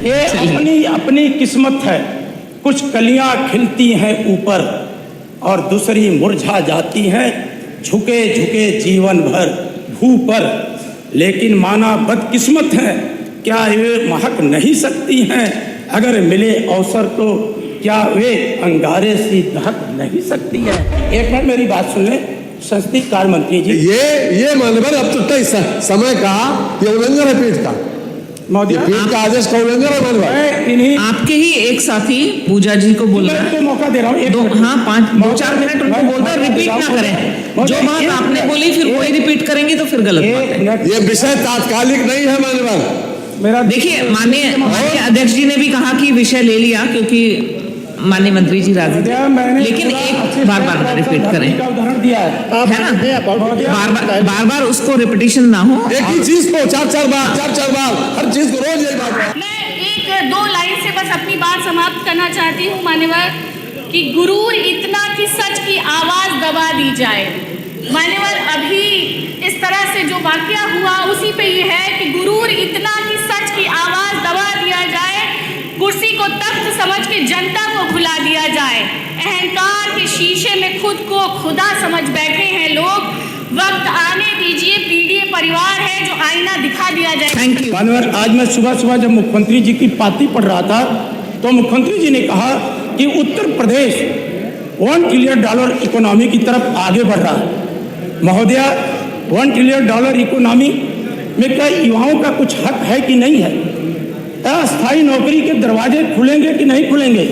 ये अपनी अपनी किस्मत है। कुछ कलियां खिलती हैं ऊपर और दूसरी मुरझा जाती हैं झुके झुके जीवन भर भू पर। लेकिन माना बदकिस्मत है, क्या वे महक नहीं सकती हैं? अगर मिले अवसर तो क्या वे अंगारे से दहक नहीं सकती है? एक मिनट मेरी बात सुन लें संसदीय कार्य मंत्री जी। ये मानवर अब तो तय समय का ये उल्लंघन है पीठ का, पीठ का आदेश का उल्लंघन है मानवर। आपके ही एक साथी पूजा जी को बोल रहा है, मौका दे रहा हूँ। हाँ 2-4 मिनट उनको बोलता है, रिपीट ना करें। जो बात आपने बोली फिर वही रिपीट करेंगे तो फिर गलत बात है। ये विषय तात्कालिक नहीं है मानवर। मेरा देखिए माननीय अध्यक्ष जी ने भी कहा कि विषय ले लिया क्योंकि माननीय मंत्री जी राजी थे, लेकिन एक बार रिपीट करें, उदाहरण दिया है ना, बार उसको रिपीटिशन ना हो। एक ही चीज को चार बार हर चीज को रोज यही बात। मैं 1-2 लाइन से बस अपनी बात समाप्त करना चाहती हूँ मान्यवर, कि गुरूर इतना कि सच की आवाज दबा दी जाए। मान्यवर अभी इस तरह से जो वाकया हुआ उसी पे ये है कि गुरूर इतना कि सच की आवाज दबा दिया जाए, कुर्सी को तख्त समझ के जनता को भुला दिया जाए। अहंकार के शीशे में खुद को खुदा समझ बैठे हैं लोग। वक्त आने दीजिए, पीढ़ी परिवार है जो आईना दिखा दिया जाए। थैंक यू मानवर। आज मैं सुबह जब मुख्यमंत्री जी की पाती पढ़ रहा था तो मुख्यमंत्री जी ने कहा कि उत्तर प्रदेश $1 ट्रिलियन इकोनॉमी की तरफ आगे बढ़ रहा है। महोदया, $1 ट्रिलियन इकोनॉमी में क्या युवाओं का कुछ हक है कि नहीं है? अस्थायी नौकरी के दरवाजे खुलेंगे कि नहीं खुलेंगे?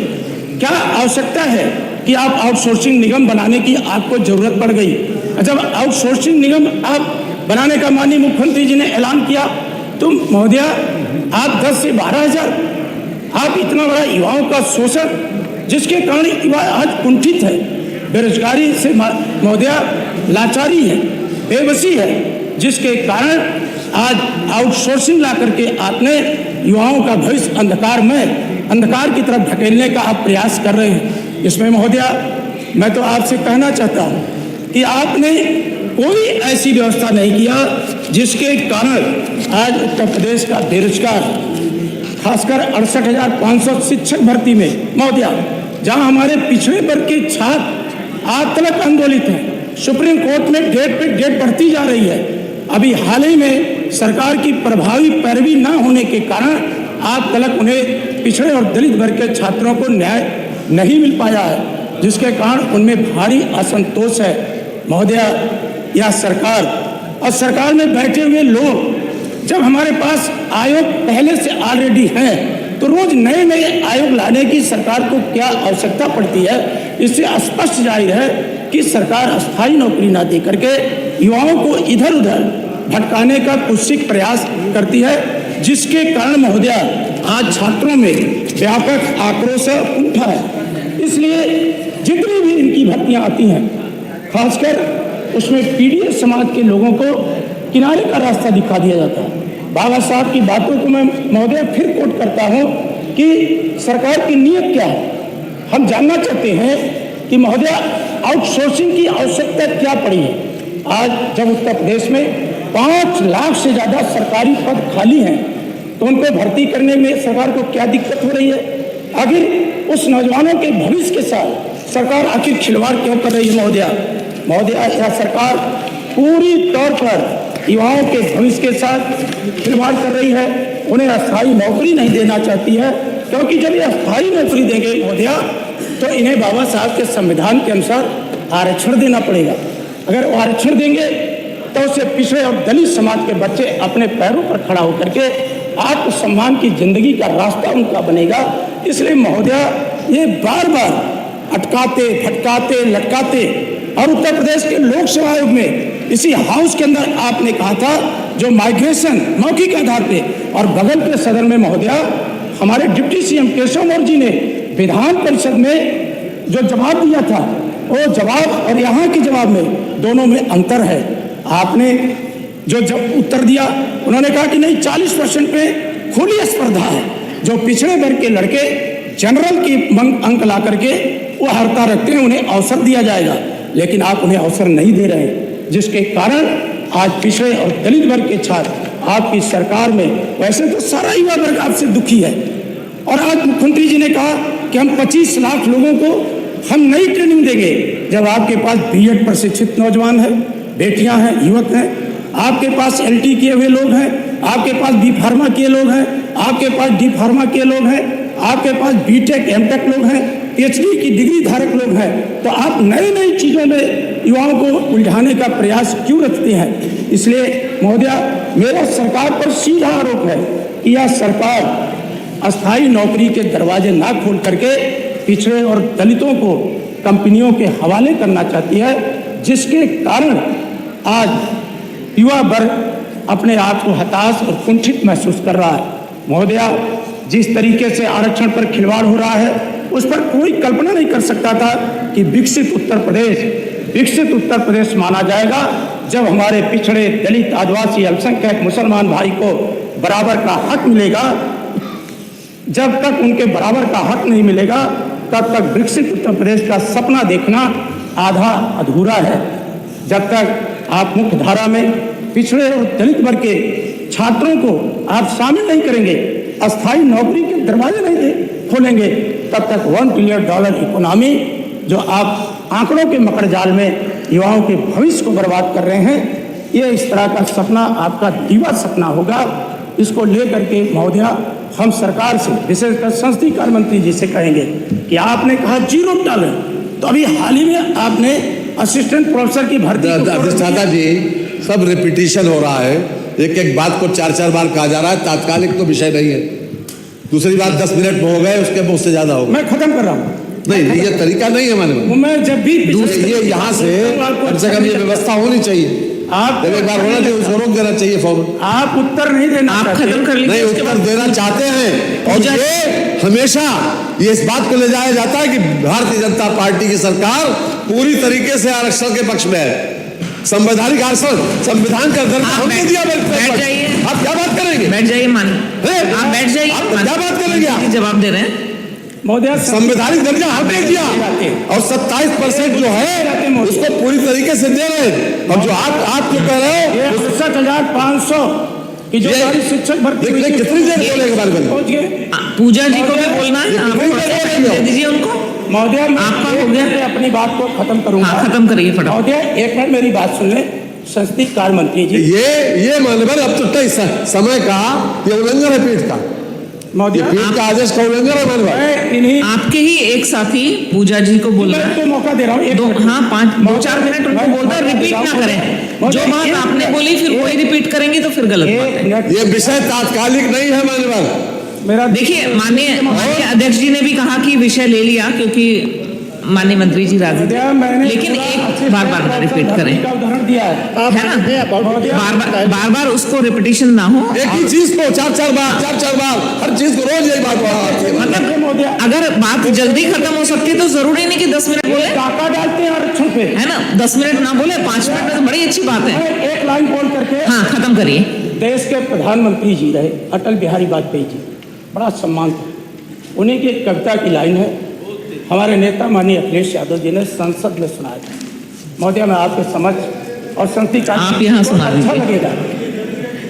क्या आवश्यकता है कि आप आउटसोर्सिंग निगम बनाने की आपको जरूरत पड़ गई? जब आउटसोर्सिंग निगम आप बनाने का माननीय मुख्यमंत्री जी ने ऐलान किया तो महोदया आप 10 से 12,000, आप इतना बड़ा युवाओं का शोषण जिसके कारण युवा आज कुंठित है, बेरोजगारी से महोदया लाचारी है, बेबसी है, जिसके कारण आज आउटसोर्सिंग ला करके आपने युवाओं का भविष्य अंधकार की तरफ ढकेलने का आप प्रयास कर रहे हैं। इसमें महोदया मैं तो आपसे कहना चाहता हूं कि आपने कोई ऐसी व्यवस्था नहीं किया जिसके कारण आज उत्तर प्रदेश का बेरोजगार, खासकर 68,500 शिक्षक भर्ती में महोदया, जहां हमारे पिछड़े वर्ग के छात्र आज तक आंदोलित हैं, सुप्रीम कोर्ट में डेट पे डेट बढ़ती जा रही है। अभी हाल ही में सरकार की प्रभावी पैरवी न होने के कारण आज तक उन्हें पिछड़े और दलित वर्ग के छात्रों को न्याय नहीं मिल पाया है, जिसके कारण उनमें भारी असंतोष है। महोदया, यह सरकार और सरकार में बैठे हुए लोग, जब हमारे पास आयोग पहले से ऑलरेडी हैं तो रोज नए आयोग लाने की सरकार को क्या आवश्यकता पड़ती है? इससे स्पष्ट जाहिर है कि सरकार अस्थायी नौकरी ना दे करके युवाओं को इधर उधर भटकाने का कुत्सित प्रयास करती है, जिसके कारण महोदया आज छात्रों में व्यापक आक्रोश उठा है। इसलिए जितनी भी इनकी भर्तियां आती हैं, खासकर उसमें पीड़ित समाज के लोगों को किनारे का रास्ता दिखा दिया जाता है। बाबा साहब की बातों को मैं महोदय फिर कोट करता हूं कि सरकार की नीयत क्या है। हम जानना चाहते हैं कि महोदय आउटसोर्सिंग की आवश्यकता क्या पड़ी है। आज जब उत्तर प्रदेश में 5 लाख से ज़्यादा सरकारी पद खाली हैं तो उनको भर्ती करने में सरकार को क्या दिक्कत हो रही है? आखिर उस नौजवानों के भविष्य के साथ सरकार आखिर खिलवाड़ क्यों कर रही है? महोदया, यह सरकार पूरी तौर पर युवाओं के भविष्य के साथ खिलवाड़ कर रही है। उन्हें अस्थायी नौकरी नहीं देना चाहती है, क्योंकि जब ये अस्थायी नौकरी देंगे महोदया तो इन्हें बाबा साहब के संविधान के अनुसार आरक्षण देना पड़ेगा। अगर वो आरक्षण देंगे तो उससे पिछड़े और दलित समाज के बच्चे अपने पैरों पर खड़ा होकर के आत्मसम्मान की जिंदगी का रास्ता उनका बनेगा। इसलिए महोदया, ये बार अटकाते भटकाते लटकाते, और उत्तर प्रदेश के लोक सेवा आयोग में इसी हाउस के अंदर आपने कहा था जो माइग्रेशन मौखिक आधार पे, और बगल के सदन में महोदया हमारे डिप्टी सीएम केशव मौर्य जी ने विधान परिषद में जो जवाब दिया था, वो जवाब और यहाँ के जवाब में दोनों में अंतर है। आपने जो जब उत्तर दिया, उन्होंने कहा कि नहीं 40% पे खुली स्पर्धा है, जो पिछड़े वर्ग के लड़के जनरल की अंक ला करके वो हरता रखते हैं उन्हें अवसर दिया जाएगा, लेकिन आप उन्हें अवसर नहीं दे रहे, जिसके कारण आज पिछड़े और दलित वर्ग के छात्र आपकी सरकार में वैसे तो सारा युवा वर्ग आपसे दुखी है, और आज मुख्यमंत्री जी ने कहा कि हम 25 लाख लोगों को हम नई ट्रेनिंग देंगे। जब आपके पास बीएड प्रशिक्षित नौजवान है, बेटियां हैं, युवक हैं, आपके पास एलटी किए हुए लोग हैं, आपके पास बी फार्मा किए लोग हैं, आपके पास डी फार्मा किए लोग हैं, आपके पास बीटेक एमटेक लोग हैं, पीएचडी की डिग्री धारक लोग हैं, तो आप नई नई चीज़ों में युवाओं को उलझाने का प्रयास क्यों रखते हैं? इसलिए महोदया, मेरा सरकार पर सीधा आरोप है कि यह सरकार अस्थायी नौकरी के दरवाजे ना खोल करके पिछड़े और दलितों को कंपनियों के हवाले करना चाहती है, जिसके कारण आज युवा वर्ग अपने आप को हताश और कुंठित महसूस कर रहा है। महोदया, जिस तरीके से आरक्षण पर खिलवाड़ हो रहा है, उस पर कोई कल्पना नहीं कर सकता था कि विकसित उत्तर प्रदेश माना जाएगा जब हमारे पिछड़े, दलित, आदिवासी, अल्पसंख्यक, मुसलमान भाई को बराबर का हक मिलेगा। जब तक उनके बराबर का हक नहीं मिलेगा, तब तक विकसित उत्तर प्रदेश का सपना देखना आधा अधूरा है। जब तक आप मुख्य धारा में पिछड़े और दलित वर्ग के छात्रों को आप शामिल नहीं करेंगे, अस्थायी नौकरी के दरवाजे नहीं खोलेंगे, तब तक $1 ट्रिलियन इकोनॉमी जो आप आंकड़ों के मकड़ जाल में युवाओं के भविष्य को बर्बाद कर रहे हैं, ये इस तरह का सपना आपका दीवा सपना होगा। इसको लेकर के महोदया, हम सरकार से, विशेषकर संसदीय कार्य मंत्री जी से कहेंगे कि आपने कहा $0 तो अभी हाल ही में आपने असिस्टेंट प्रोफेसर की भर्ती अधिष्ठाता जी, सब रिपीटिशन हो रहा है, एक एक बात को 4-4 बार कहा जा रहा है, तात्कालिक तो विषय नहीं है। दूसरी बात 10 मिनट में हो गए, उसके मुझ से ज्यादा हो गया। मैं खत्म कर रहा हूँ। नहीं, ये तरीका नहीं है। मैं जब भी ये यहाँ से कम से कम ये व्यवस्था होनी चाहिए। आप एक बार होना चाहिए, उसको रोक देना चाहिए फौरन। आप उत्तर नहीं देना, आप खत्म कर लीजिए। नहीं, उत्तर देना चाहते हैं, और ये हमेशा ये इस बात को ले जाया जाता है कि भारतीय जनता पार्टी की सरकार पूरी तरीके से आरक्षण के पक्ष में है। संवैधानिक आरक्षण, संविधान का दर्जा हमने दिया। बैठ जाइए, आप क्या बात करेंगे? बैठ जाइए, मान आप बैठ जाइए, क्या बात करेंगे? आप जवाब दे रहे हैं महोदय। संवैधानिक दर्जा हमने दिया, और 27% जो है उसको पूरी तरीके से दे रहे हैं। और जो आप जो कह रहे हो 67,500 की जो शिक्षक भर्ती, कितनी देर बोलेंगे बारे में? पूजा जी को भी बोलना है, दे दीजिए उनको। महोदय, आपका हो गया, अपनी बात को खत्म करूंगा। हाँ, खत्म करिए फटाफट। महोदय, एक मिनट मेरी बात सुन ले। संसदीय कार्य मंत्री जी, ये मानवर अब तो तय समय का ये उल्लंघन है पीठ का। महोदय, पीठ का आदेश का उल्लंघन है मानवर। आपके ही एक साथी पूजा जी को बोलना है। तो मौका दे रहा हूँ, हाँ 5-4 मिनट उनको बोलना, रिपीट ना करें। जो बात आपने बोली फिर वही रिपीट करेंगे तो फिर गलत बात है। ये विषय तात्कालिक नहीं है मानवर। मेरा देखिए, माननीय अध्यक्ष जी ने भी कहा कि विषय ले लिया, क्योंकि माननीय मंत्री जी राजी थे, लेकिन एक बार रिपीट करें, उदाहरण दिया है ना, बार उसको रिपीटिशन ना हो। एक ही चीज को 4-4 बार हर चीज को रोज यही बात। मतलब अगर बात जल्दी खत्म हो सकती है तो जरूरी नहीं कि 10 मिनट बोले। टाका डालते हैं आरक्षण पे, है ना, 10 मिनट ना बोले, 5 मिनट में तो बड़ी अच्छी बात है। एक लाइन बोल करके हाँ, खत्म करिए। देश के प्रधानमंत्री जी रहे अटल बिहारी वाजपेयी जी, बड़ा सम्मान था। उन्हीं की एक कविता की लाइन है, हमारे नेता माननीय अखिलेश यादव जी ने संसद में सुनाया था। महोदय, मैं आपके समझ और संसदीय आप यहाँ सुना अच्छा लगेगा।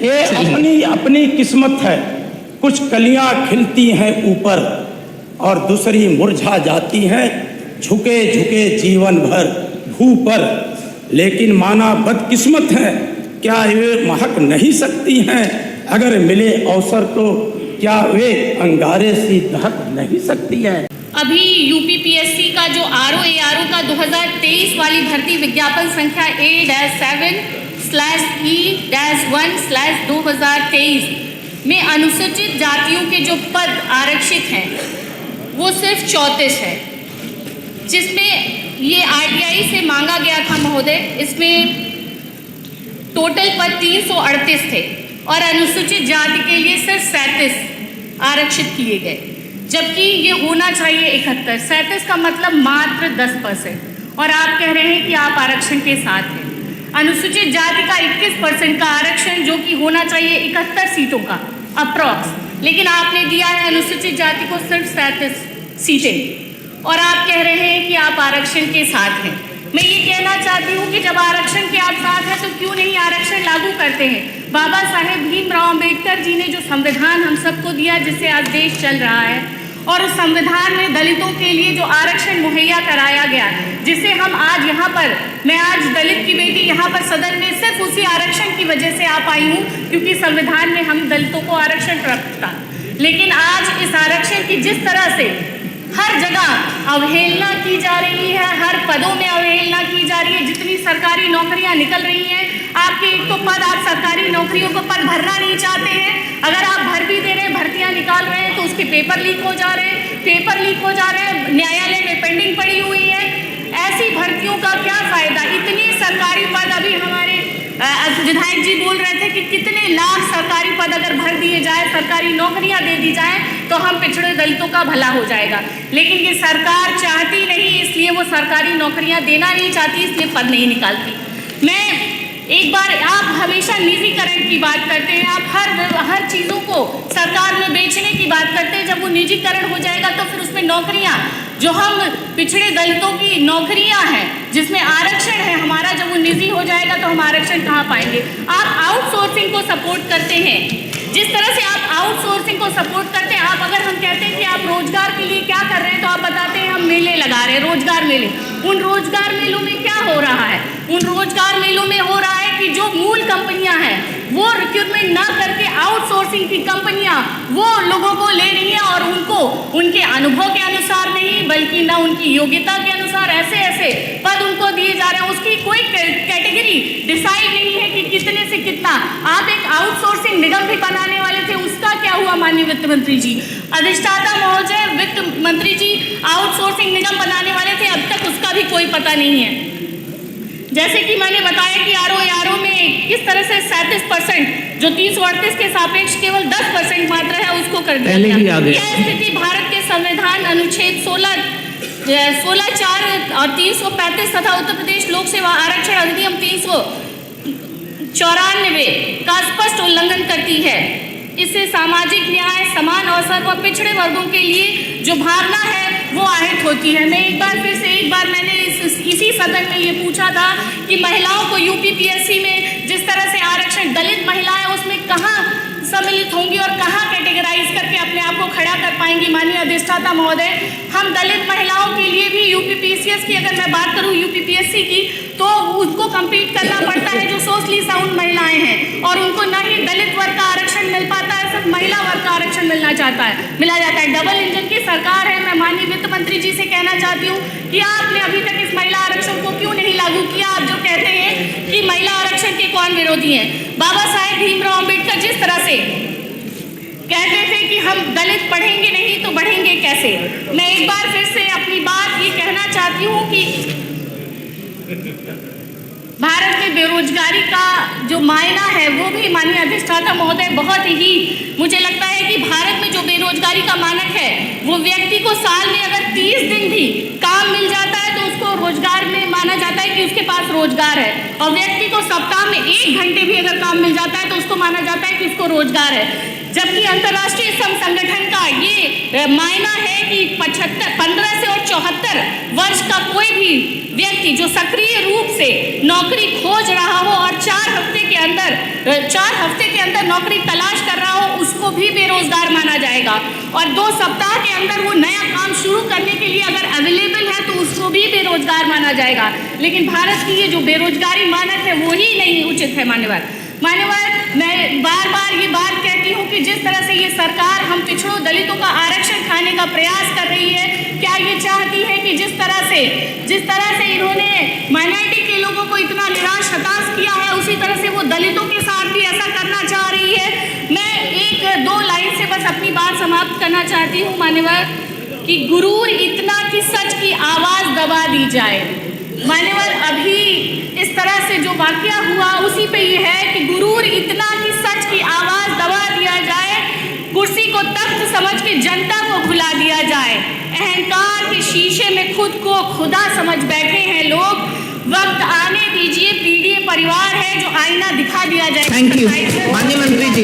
ये अपनी किस्मत है, कुछ कलियां खिलती हैं ऊपर और दूसरी मुरझा जाती हैं, झुके झुके जीवन भर भू पर, लेकिन माना बदकिस्मत है, क्या वे महक नहीं सकती हैं? अगर मिले अवसर तो क्या वे अंगारे सी दहक नहीं सकती हैं? अभी यूपीपीएससी का जो आरओ का 2023 वाली भर्ती विज्ञापन संख्या A-7/E-1/2023 में अनुसूचित जातियों के जो पद आरक्षित हैं वो सिर्फ 34 है, जिसमें ये आरटीआई से मांगा गया था महोदय। इसमें टोटल पद 338 थे और अनुसूचित जाति के लिए सिर्फ 37 आरक्षित किए गए, जबकि ये होना चाहिए 71। 37 का मतलब मात्र 10%, और आप कह रहे हैं कि आप आरक्षण के साथ हैं। अनुसूचित जाति का 21% का आरक्षण, जो कि होना चाहिए 71 सीटों का अप्रॉक्स, लेकिन आपने दिया है अनुसूचित जाति को सिर्फ 37 सीटें, और आप कह रहे हैं कि आप आरक्षण के साथ हैं। मैं ये कहना चाहती हूँ कि जब आरक्षण के आप साथ हैं तो क्यों नहीं आरक्षण लागू करते हैं। बाबा साहेब भीमराव अम्बेडकर जी ने जो संविधान हम सबको दिया, जिससे आज देश चल रहा है, और उस संविधान में दलितों के लिए जो आरक्षण मुहैया कराया गया, जिसे हम आज यहाँ पर, मैं आज दलित की बेटी यहाँ पर सदन में सिर्फ उसी आरक्षण की वजह से आ पाई हूँ, क्योंकि संविधान में हम दलितों को आरक्षण प्राप्त था। लेकिन आज इस आरक्षण की जिस तरह से हर जगह अवहेलना की जा रही है, हर पदों में अवहेलना की जा रही है, जितनी सरकारी नौकरियां निकल रही हैं, आपके एक तो पद, आप सरकारी नौकरियों को पद भरना नहीं चाहते हैं, अगर आप भर भी दे रहे हैं, भर्तियां निकाल रहे हैं, तो उसके पेपर लीक हो जा रहे हैं, न्यायालय में पेंडिंग पड़ी हुई है। ऐसी भर्तियों का क्या फायदा? इतनी सरकारी पद, अभी हमारे विधायक जी बोल रहे थे कि कितने लाख सरकारी पद अगर भर दिए जाए, सरकारी नौकरियां दे दी जाए, तो हम पिछड़े दलितों का भला हो जाएगा। लेकिन ये सरकार चाहती नहीं, इसलिए वो सरकारी नौकरियां देना नहीं चाहती, इसलिए पद नहीं निकालती। मैं एक बार, आप हमेशा निजीकरण की बात करते हैं, आप हर चीज़ों को सरकार में बेचने की बात करते हैं। जब वो निजीकरण हो जाएगा तो फिर उसमें नौकरियां, जो हम पिछड़े दलितों की नौकरियां हैं, जिसमें आरक्षण है हमारा, जब वो निजी हो जाएगा तो हम आरक्षण कहाँ पाएंगे? आप आउटसोर्सिंग को सपोर्ट करते हैं। जिस तरह से आप आउटसोर्सिंग को सपोर्ट करते हैं, आप अगर हम कहते हैं कि आप रोजगार के लिए क्या कर रहे हैं, तो आप बताते हैं हम मेले लगा रहे हैं, रोजगार मेले। उन रोजगार मेलों में क्या हो रहा है? उन रोजगार मेलों में हो रहा है कि जो मूल कंपनियां हैं वो रिक्रूटमेंट ना करके आउटसोर्सिंग की कंपनियां वो लोगों को ले रही हैं, और उनको उनके अनुभव के अनुसार नहीं, बल्कि ना उनकी योग्यता के अनुसार ऐसे ऐसे पद उनको दिए जा रहे हैं। उसकी कोई कैटेगरी डिसाइड नहीं है कि कितने से कितना। आप एक आउटसोर्सिंग निगम भी बनाने वाले थे, उसका क्या हुआ माननीय वित्त मंत्री जी? अधिष्ठाता महोदय, वित्त मंत्री जी आउटसोर्सिंग निगम बनाने वाले थे, अब तक उसका भी कोई पता नहीं है। जैसे कि मैंने बताया कि आरओ में किस तरह से 37%, जो 338 के सापेक्ष केवल 10% मात्रा है, उसको कर दिया गया। यह स्थिति भारत के संविधान अनुच्छेद 16(4) और 335 तथा उत्तर प्रदेश लोक सेवा आरक्षण अधिनियम 394 का स्पष्ट उल्लंघन करती है। इससे सामाजिक न्याय, समान अवसर व पिछड़े वर्गों के लिए जो भावना है वो आहत होती है। मैं एक बार मैंने इसी सदन में ये पूछा था कि महिलाओं को यूपीपीएससी में जिस तरह से आरक्षण, दलित महिलाएं उसमें कहाँ सम्मिलित होंगी और कहाँ कैटेगराइज करके अपने आप को खड़ा कर पाएंगी? माननीय अधिष्ठाता महोदय, हम दलित महिलाओं के लिए भी यूपीपीएससी की, अगर मैं बात करूँ यूपीपीएससी की, तो उसको कम्पीट करना पड़ता है जो सोशली साउंड महिलाएं हैं, और उनको न ही दलित वर्ग का आरक्षण मिल पाता है, सिर्फ महिला वर्ग का आरक्षण मिला जाता है। डबल इंजन की सरकार है। मैं माननीय वित्त मंत्री जी से कहना चाहती हूँ कि आपने अभी तक इस महिला आरक्षण को क्यों नहीं लागू किया? आप जो कहते हैं कि महिला आरक्षण के कौन विरोधी हैं? बाबा साहेब भीमराव अम्बेडकर जिस तरह से कहते थे कि हम दलित पढ़ेंगे नहीं तो बढ़ेंगे कैसे, मैं एक बार फिर से अपनी बात ये कहना चाहती हूँ कि भारत में बेरोजगारी का जो मायना है वो भी माननीय अधिष्ठाता महोदय बहुत ही, मुझे लगता है कि भारत में जो बेरोजगारी का मानक है वो व्यक्ति को साल में अगर 30 दिन भी काम मिल जाता है तो उसको रोजगार में माना जाता है कि उसके पास रोजगार है, और व्यक्ति को सप्ताह में 1 घंटे भी अगर काम मिल जाता है तो उसको माना जाता है कि उसको रोजगार है। जबकि अंतर्राष्ट्रीय श्रम संगठन का ये मायना है कि 15 से और 74 वर्ष का कोई भी व्यक्ति जो सक्रिय रूप से नौकरी खोज रहा हो और 4 हफ्ते के अंदर नौकरी तलाश कर रहा हो, उसको भी बेरोजगार माना जाएगा, और 2 सप्ताह के अंदर वो नया काम शुरू करने के लिए अगर अवेलेबल है तो उसको भी बेरोजगार माना जाएगा। लेकिन भारत की ये जो बेरोजगारी मानक है वो ही नहीं उचित है। मान्यवर, मैं बार बार ये बात कहती हूँ कि जिस तरह से ये सरकार हम पिछड़ों दलितों का आरक्षण खाने का प्रयास कर रही है, क्या ये चाहती है कि जिस तरह से इन्होंने माइनॉरिटी के लोगों को इतना निराश हताश किया है, उसी तरह से वो दलितों के साथ भी ऐसा करना चाह रही है। मैं 1-2 लाइन से बस अपनी बात समाप्त करना चाहती हूँ मान्यवर, कि गुरूर इतना कि सच की आवाज़ दबा दी जाए। मान्यवर, अभी इस तरह से जो वाकया हुआ उसी पे ये है कि गुरूर इतना कि सच की आवाज़ दबा दिया जाए, कुर्सी को तख्त समझ के जनता को भुला दिया जाए। अहंकार के शीशे में खुद को खुदा समझ बैठे हैं लोग। वक्त आने दीजिए, पीढ़ी परिवार है जो आईना दिखा दिया जाए। थैंक यू माननीय मंत्री जी।